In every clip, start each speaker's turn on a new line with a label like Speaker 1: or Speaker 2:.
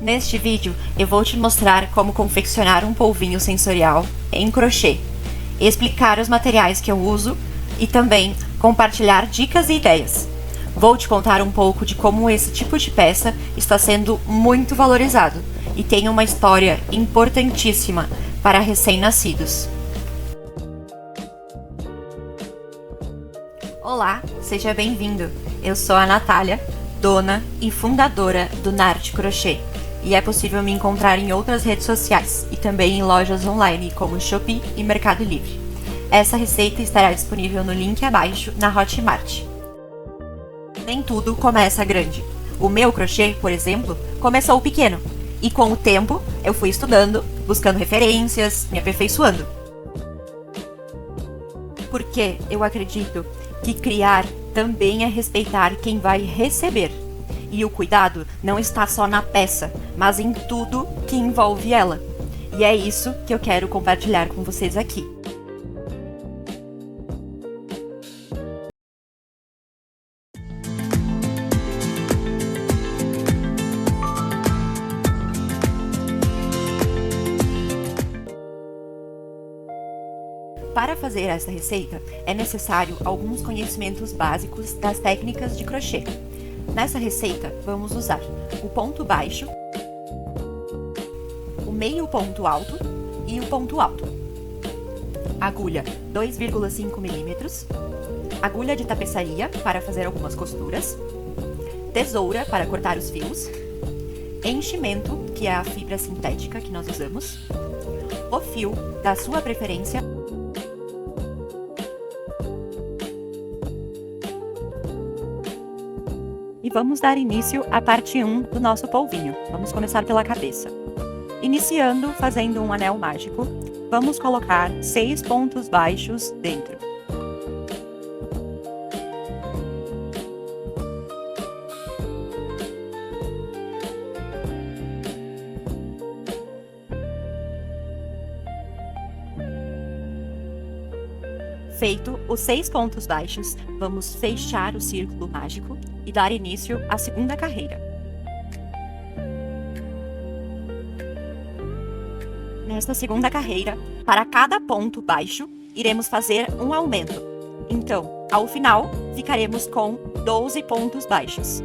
Speaker 1: Neste vídeo, eu vou te mostrar como confeccionar um polvinho sensorial em crochê, explicar os materiais que eu uso e também compartilhar dicas e ideias. Vou te contar um pouco de como esse tipo de peça está sendo muito valorizado e tem uma história importantíssima para recém-nascidos. Olá, seja bem-vindo! Eu sou a Natália, dona e fundadora do N'art Crochê, e é possível me encontrar em outras redes sociais e também em lojas online como Shopee e Mercado Livre. Essa receita estará disponível no link abaixo na Hotmart. Nem tudo começa grande. O meu crochê, por exemplo, começou pequeno, e com o tempo eu fui estudando, buscando referências, me aperfeiçoando. Porque eu acredito que criar também é respeitar quem vai receber. E o cuidado não está só na peça, mas em tudo que envolve ela. E é isso que eu quero compartilhar com vocês aqui. Para fazer essa receita, é necessário alguns conhecimentos básicos das técnicas de crochê. Nessa receita, vamos usar o ponto baixo, o meio ponto alto e o ponto alto. Agulha 2,5 mm, agulha de tapeçaria para fazer algumas costuras, tesoura para cortar os fios, enchimento, que é a fibra sintética que nós usamos, o fio da sua preferência, e vamos dar início à parte 1 do nosso polvinho. Vamos começar pela cabeça. Iniciando fazendo um anel mágico, vamos colocar 6 pontos baixos dentro. Feito os 6 pontos baixos, vamos fechar o círculo mágico e dar início à segunda carreira. Nesta segunda carreira, para cada ponto baixo, iremos fazer um aumento. Então, ao final, ficaremos com 12 pontos baixos.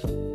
Speaker 2: you.